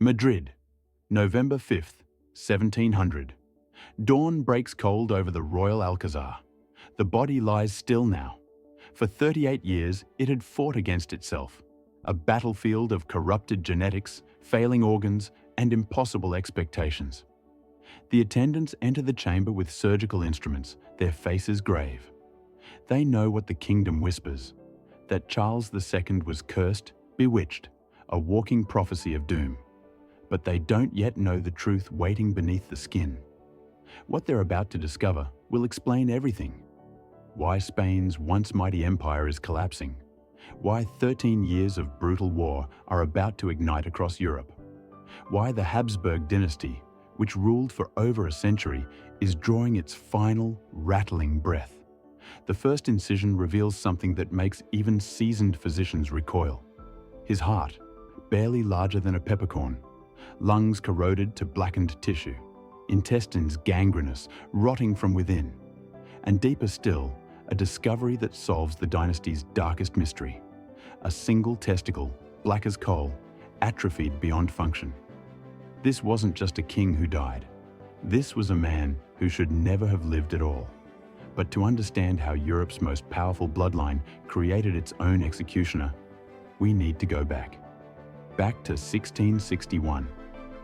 Madrid, November 5th, 1700. Dawn breaks cold over the royal Alcazar. The body lies still now. For 38 years, it had fought against itself. A battlefield of corrupted genetics, failing organs, and impossible expectations. The attendants enter the chamber with surgical instruments, their faces grave. They know what the kingdom whispers, that Charles II was cursed, bewitched, a walking prophecy of doom. But they don't yet know the truth waiting beneath the skin. What they're about to discover will explain everything. Why Spain's once mighty empire is collapsing. Why 13 years of brutal war are about to ignite across Europe. Why the Habsburg dynasty, which ruled for over a century, is drawing its final, rattling breath. The first incision reveals something that makes even seasoned physicians recoil. His heart, barely larger than a peppercorn. Lungs corroded to blackened tissue. Intestines gangrenous, rotting from within. And deeper still, a discovery that solves the dynasty's darkest mystery. A single testicle, black as coal, atrophied beyond function. This wasn't just a king who died. This was a man who should never have lived at all. But to understand how Europe's most powerful bloodline created its own executioner, we need to go back. Back to 1661,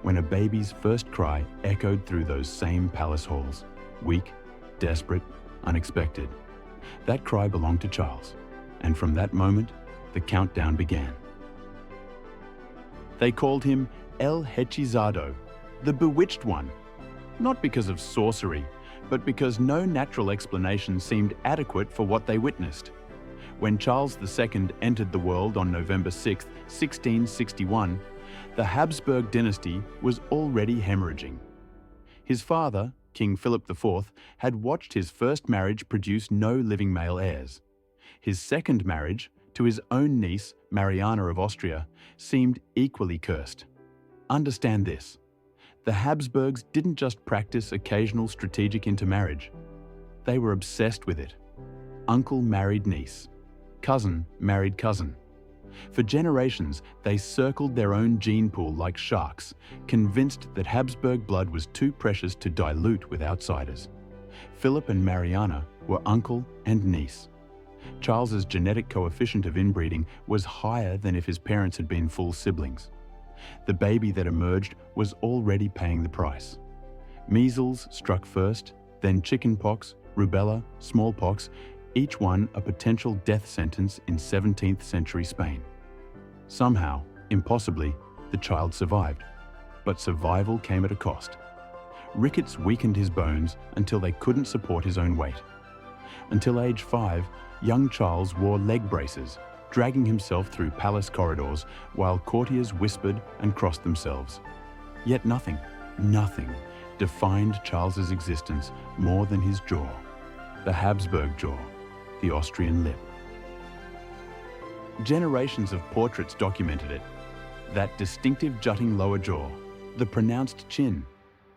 when a baby's first cry echoed through those same palace halls. Weak, desperate, unexpected. That cry belonged to Charles, and from that moment, the countdown began. They called him El Hechizado, the bewitched one, not because of sorcery, but because no natural explanation seemed adequate for what they witnessed. When Charles II entered the world on November 6, 1661, the Habsburg dynasty was already hemorrhaging. His father, King Philip IV, had watched his first marriage produce no living male heirs. His second marriage, to his own niece, Mariana of Austria, seemed equally cursed. Understand this. The Habsburgs didn't just practice occasional strategic intermarriage. They were obsessed with it. Uncle married niece. Cousin married cousin. For generations, they circled their own gene pool like sharks, convinced that Habsburg blood was too precious to dilute with outsiders. Philip and Mariana were uncle and niece. Charles's genetic coefficient of inbreeding was higher than if his parents had been full siblings. The baby that emerged was already paying the price. Measles struck first, then chickenpox, rubella, smallpox, each one a potential death sentence in 17th century Spain. Somehow, impossibly, the child survived. But survival came at a cost. Rickets weakened his bones until they couldn't support his own weight. Until age 5, young Charles wore leg braces, dragging himself through palace corridors while courtiers whispered and crossed themselves. Yet nothing defined Charles's existence more than his jaw. The Habsburg jaw, the Austrian lip. Generations of portraits documented it. That distinctive jutting lower jaw, the pronounced chin,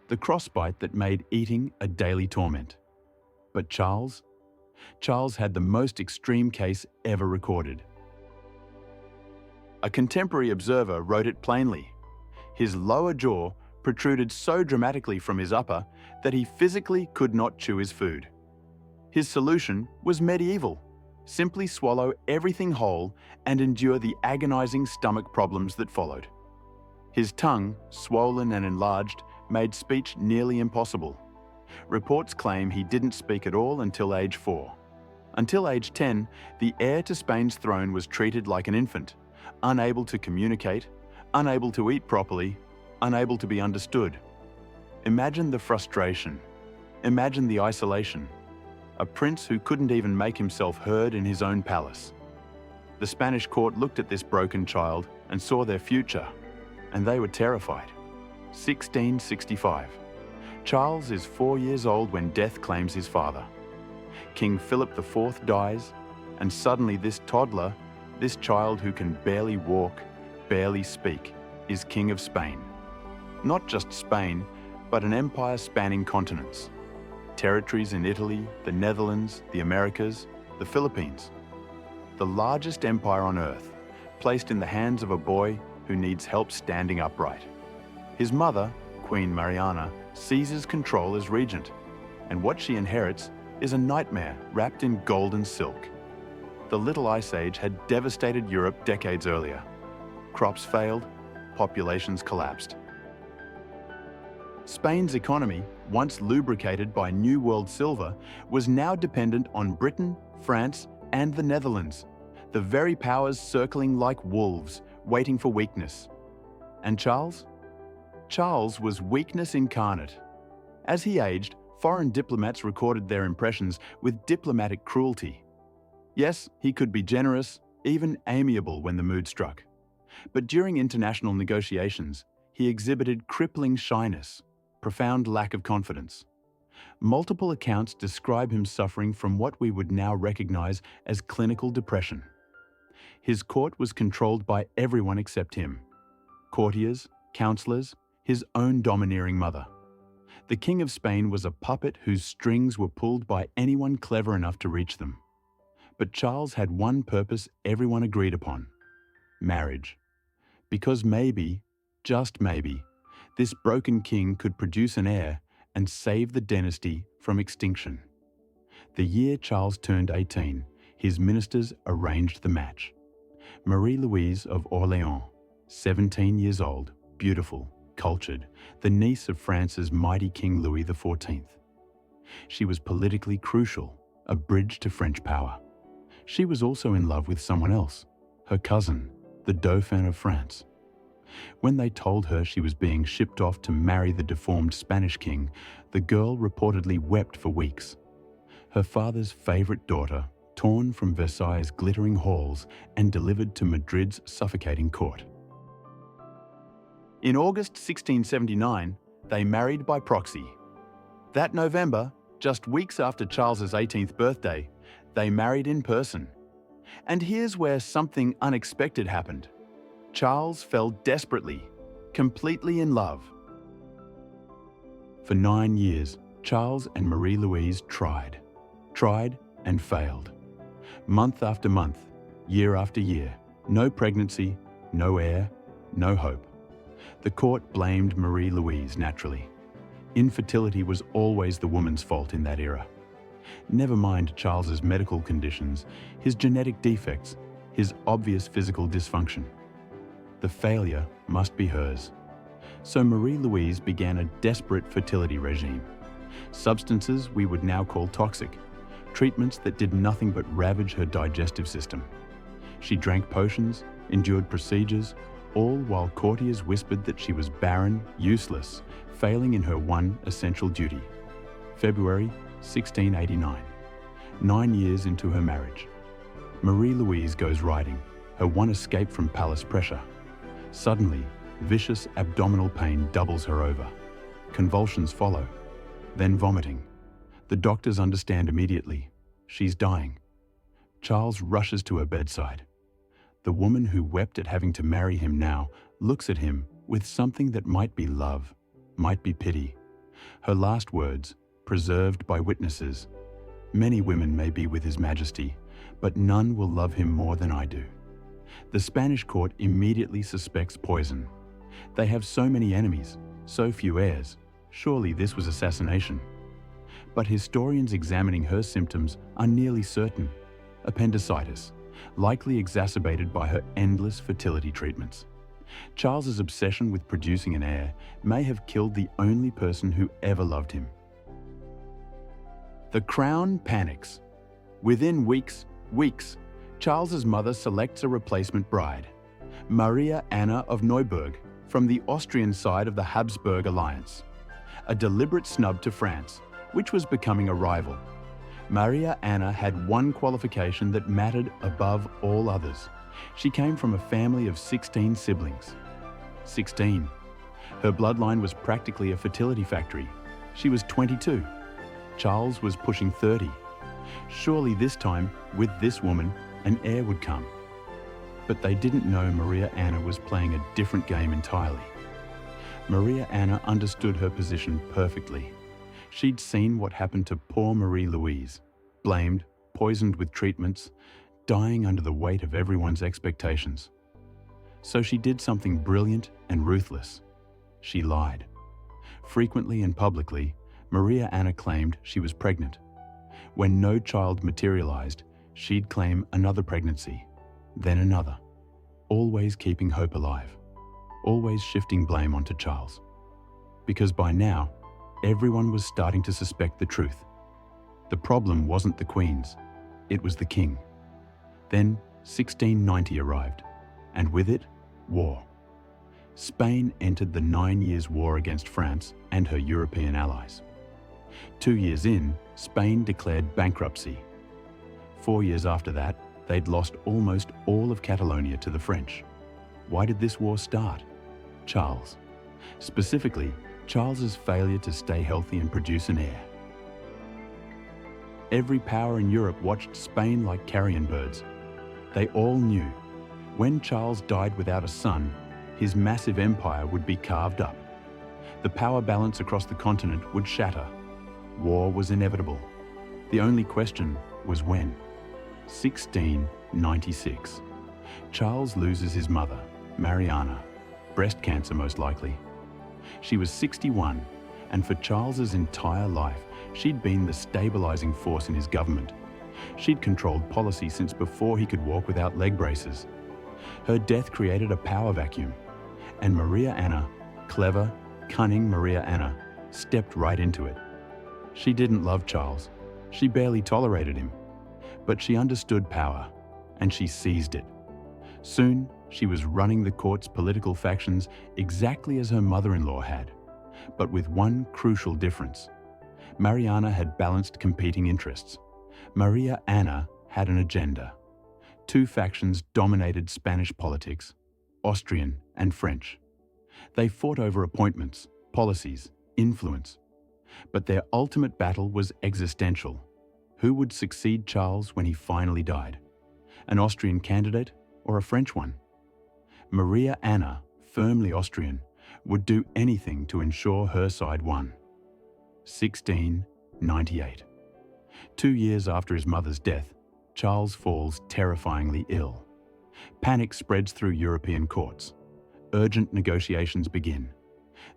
the crossbite that made eating a daily torment. But Charles had the most extreme case ever recorded. A contemporary observer wrote it plainly. His lower jaw protruded so dramatically from his upper that he physically could not chew his food. His solution was medieval. Simply swallow everything whole and endure the agonizing stomach problems that followed. His tongue, swollen and enlarged, made speech nearly impossible. Reports claim he didn't speak at all until age 4. Until age 10, the heir to Spain's throne was treated like an infant, unable to communicate, unable to eat properly, unable to be understood. Imagine the frustration. Imagine the isolation. A prince who couldn't even make himself heard in his own palace. The Spanish court looked at this broken child and saw their future, and they were terrified. 1665. Charles is 4 years old when death claims his father. King Philip IV dies, and suddenly this toddler, this child who can barely walk, barely speak, is king of Spain. Not just Spain, but an empire spanning continents. Territories in Italy, the Netherlands, the Americas, the Philippines. The largest empire on earth, placed in the hands of a boy who needs help standing upright. His mother, Queen Mariana, seizes control as regent, and what she inherits is a nightmare wrapped in golden silk. The Little Ice Age had devastated Europe decades earlier. Crops failed, populations collapsed. Spain's economy, once lubricated by New World silver, was now dependent on Britain, France, and the Netherlands, the very powers circling like wolves, waiting for weakness. And Charles? Charles was weakness incarnate. As he aged, foreign diplomats recorded their impressions with diplomatic cruelty. Yes, he could be generous, even amiable when the mood struck. But during international negotiations, he exhibited crippling shyness, profound lack of confidence. Multiple accounts describe him suffering from what we would now recognize as clinical depression. His court was controlled by everyone except him: courtiers, counselors, his own domineering mother. The King of Spain was a puppet whose strings were pulled by anyone clever enough to reach them. But Charles had one purpose everyone agreed upon: marriage. Because maybe, just maybe, this broken king could produce an heir and save the dynasty from extinction. The year Charles turned 18, his ministers arranged the match. Marie-Louise of Orléans, 17 years old, beautiful, cultured, the niece of France's mighty King Louis XIV. She was politically crucial, a bridge to French power. She was also in love with someone else, her cousin, the Dauphin of France. When they told her she was being shipped off to marry the deformed Spanish king, the girl reportedly wept for weeks. Her father's favorite daughter, torn from Versailles' glittering halls and delivered to Madrid's suffocating court. In August 1679, they married by proxy. That November, just weeks after Charles's 18th birthday, they married in person. And here's where something unexpected happened. Charles fell desperately, completely in love. For 9 years, Charles and Marie-Louise tried and failed. Month after month, year after year, no pregnancy, no heir, no hope. The court blamed Marie-Louise naturally. Infertility was always the woman's fault in that era. Never mind Charles's medical conditions, his genetic defects, his obvious physical dysfunction. The failure must be hers. So Marie-Louise began a desperate fertility regime. Substances we would now call toxic, treatments that did nothing but ravage her digestive system. She drank potions, endured procedures, all while courtiers whispered that she was barren, useless, failing in her one essential duty. February 1689, 9 years into her marriage. Marie-Louise goes riding, her one escape from palace pressure. Suddenly, vicious abdominal pain doubles her over. Convulsions follow, then vomiting. The doctors understand immediately. She's dying. Charles rushes to her bedside. The woman who wept at having to marry him now looks at him with something that might be love, might be pity. Her last words, preserved by witnesses: "Many women may be with His Majesty, but none will love him more than I do." The Spanish court immediately suspects poison. They have so many enemies, so few heirs. Surely this was assassination. But historians examining her symptoms are nearly certain: appendicitis, likely exacerbated by her endless fertility treatments. Charles's obsession with producing an heir may have killed the only person who ever loved him. The crown panics. Within weeks, Charles's mother selects a replacement bride, Maria Anna of Neuburg, from the Austrian side of the Habsburg alliance. A deliberate snub to France, which was becoming a rival. Maria Anna had one qualification that mattered above all others. She came from a family of 16 siblings. 16. Her bloodline was practically a fertility factory. She was 22. Charles was pushing 30. Surely this time, with this woman, an heir would come. But they didn't know Maria Anna was playing a different game entirely. Maria Anna understood her position perfectly. She'd seen what happened to poor Marie-Louise, blamed, poisoned with treatments, dying under the weight of everyone's expectations. So she did something brilliant and ruthless. she lied. Frequently and publicly, Maria Anna claimed she was pregnant. When no child materialized, she'd claim another pregnancy, then another, always keeping hope alive, always shifting blame onto Charles. Because by now, everyone was starting to suspect the truth. The problem wasn't the queens, it was the king. Then 1690 arrived, and with it, war. Spain entered the 9 Years' War against France and her European allies. 2 years in, Spain declared bankruptcy. 4 years after that, they'd lost almost all of Catalonia to the French. Why did this war start? Charles. Specifically, Charles's failure to stay healthy and produce an heir. Every power in Europe watched Spain like carrion birds. They all knew, when Charles died without a son, his massive empire would be carved up. The power balance across the continent would shatter. War was inevitable. The only question was when. 1696. Charles loses his mother, Mariana, breast cancer most likely. She was 61, and for Charles's entire life, she'd been the stabilizing force in his government. She'd controlled policy since before he could walk without leg braces. Her death created a power vacuum, and Maria Anna, clever, cunning Maria Anna, stepped right into it. She didn't love Charles. She barely tolerated him. But she understood power, and she seized it. Soon, she was running the court's political factions exactly as her mother-in-law had, but with one crucial difference. Mariana had balanced competing interests. Maria Anna had an agenda. Two factions dominated Spanish politics, Austrian and French. They fought over appointments, policies, influence. But their ultimate battle was existential. Who would succeed Charles when he finally died? An Austrian candidate or a French one? Maria Anna, firmly Austrian, would do anything to ensure her side won. 1698. 2 years after his mother's death, Charles falls terrifyingly ill. Panic spreads through European courts. Urgent negotiations begin.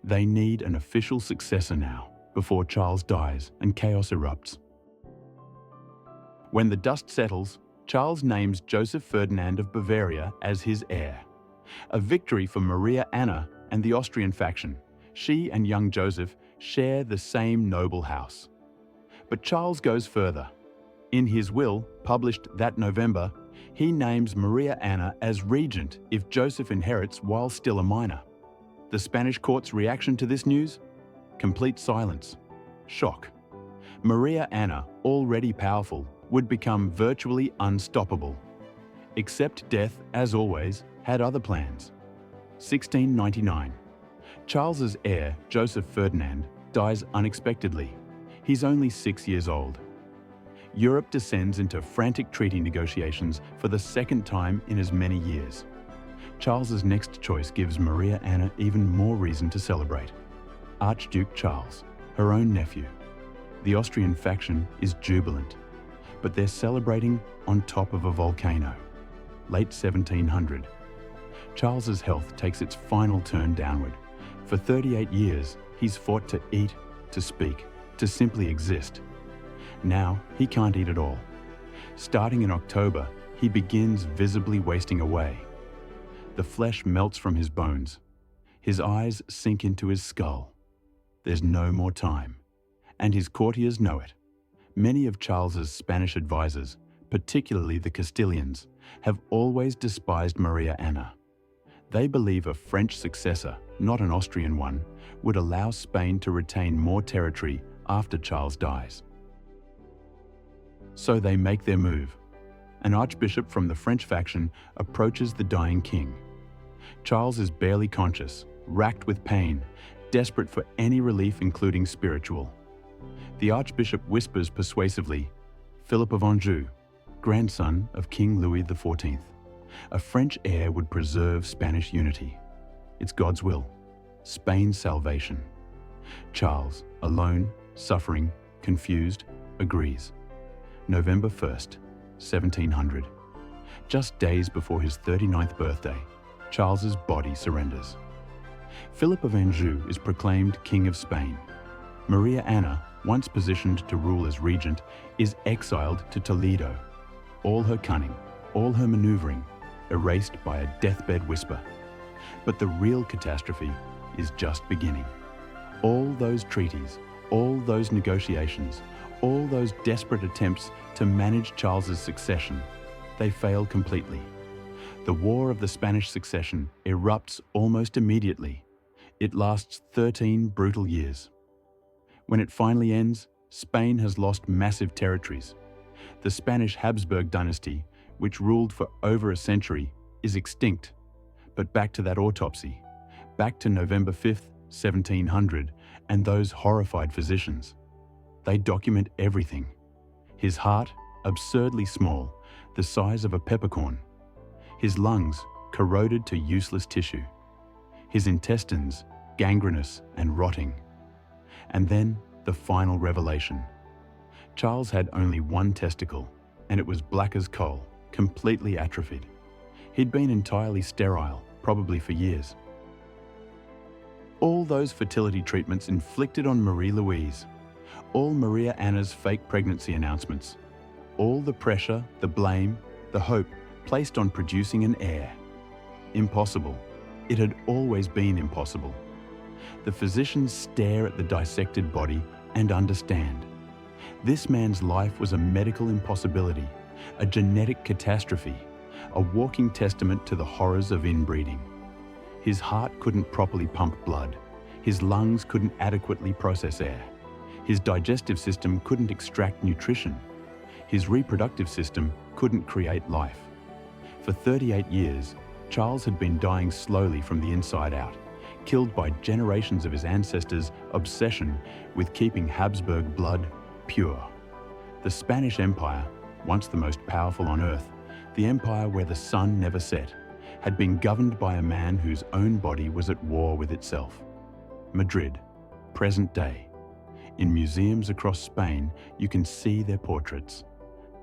They need an official successor now, before Charles dies and chaos erupts. When the dust settles, Charles names Joseph Ferdinand of Bavaria as his heir. A victory for Maria Anna and the Austrian faction. She and young Joseph share the same noble house. But Charles goes further. In his will, published that November, he names Maria Anna as regent if Joseph inherits while still a minor. The Spanish court's reaction to this news? Complete silence. Shock. Maria Anna, already powerful, would become virtually unstoppable. Except death, as always, had other plans. 1699. Charles's heir, Joseph Ferdinand, dies unexpectedly. He's only 6 years old. Europe descends into frantic treaty negotiations for the second time in as many years. Charles's next choice gives Maria Anna even more reason to celebrate. Archduke Charles, her own nephew. The Austrian faction is jubilant, but they're celebrating on top of a volcano. Late 1700. Charles's health takes its final turn downward. For 38 years, he's fought to eat, to speak, to simply exist. Now, he can't eat at all. Starting in October, he begins visibly wasting away. The flesh melts from his bones. His eyes sink into his skull. There's no more time. And his courtiers know it. Many of Charles's Spanish advisors, particularly the Castilians, have always despised Maria Anna. They believe a French successor, not an Austrian one, would allow Spain to retain more territory after Charles dies. So they make their move. An archbishop from the French faction approaches the dying king. Charles is barely conscious, racked with pain, desperate for any relief, including spiritual. The archbishop whispers persuasively, "Philip of Anjou, grandson of King Louis XIV, a French heir would preserve Spanish unity. It's God's will, Spain's salvation." Charles, alone, suffering, confused, agrees. November 1st, 1700. Just days before his 39th birthday, Charles's body surrenders. Philip of Anjou is proclaimed King of Spain. Maria Anna, once positioned to rule as regent, is exiled to Toledo. All her cunning, all her maneuvering, erased by a deathbed whisper. But the real catastrophe is just beginning. All those treaties, all those negotiations, all those desperate attempts to manage Charles's succession, they fail completely. The War of the Spanish Succession erupts almost immediately. It lasts 13 brutal years. When it finally ends, Spain has lost massive territories. The Spanish Habsburg dynasty, which ruled for over a century, is extinct. But back to that autopsy, back to November 5th, 1700, and those horrified physicians. They document everything. His heart, absurdly small, the size of a peppercorn. His lungs, corroded to useless tissue. His intestines, gangrenous and rotting. And then, the final revelation. Charles had only one testicle, and it was black as coal, completely atrophied. He'd been entirely sterile, probably for years. All those fertility treatments inflicted on Marie-Louise, all Maria Anna's fake pregnancy announcements, all the pressure, the blame, the hope placed on producing an heir. Impossible. It had always been impossible. The physicians stare at the dissected body and understand. This man's life was a medical impossibility, a genetic catastrophe, a walking testament to the horrors of inbreeding. His heart couldn't properly pump blood. His lungs couldn't adequately process air. His digestive system couldn't extract nutrition. His reproductive system couldn't create life. For 38 years, Charles had been dying slowly from the inside out, killed by generations of his ancestors' obsession with keeping Habsburg blood pure. The Spanish Empire, once the most powerful on earth, the empire where the sun never set, had been governed by a man whose own body was at war with itself. Madrid, present day. In museums across Spain, you can see their portraits.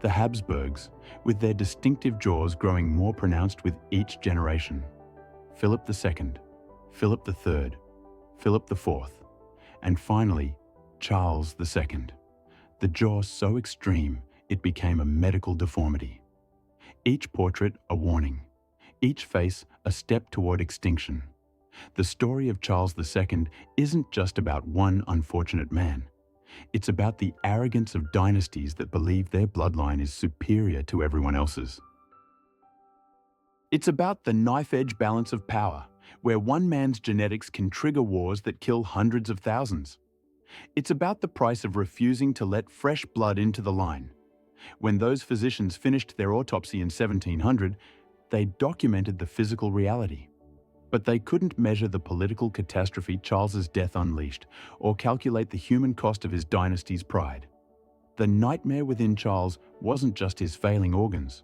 The Habsburgs, with their distinctive jaws growing more pronounced with each generation. Philip II, Philip III, Philip IV, and finally, Charles II. The jaw so extreme, it became a medical deformity. Each portrait a warning, each face a step toward extinction. The story of Charles II isn't just about one unfortunate man. It's about the arrogance of dynasties that believe their bloodline is superior to everyone else's. It's about the knife-edge balance of power, where one man's genetics can trigger wars that kill hundreds of thousands. It's about the price of refusing to let fresh blood into the line. When those physicians finished their autopsy in 1700, they documented the physical reality. But they couldn't measure the political catastrophe Charles's death unleashed, or calculate the human cost of his dynasty's pride. The nightmare within Charles wasn't just his failing organs.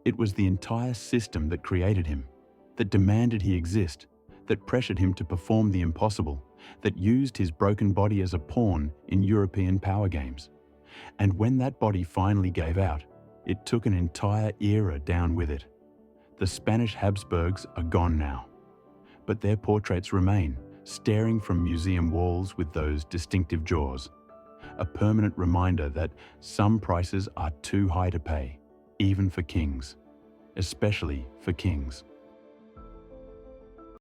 It was the entire system that created him, that demanded he exist, that pressured him to perform the impossible, that used his broken body as a pawn in European power games. And when that body finally gave out, it took an entire era down with it. The Spanish Habsburgs are gone now. But their portraits remain, staring from museum walls with those distinctive jaws. A permanent reminder that some prices are too high to pay, even for kings, especially for kings.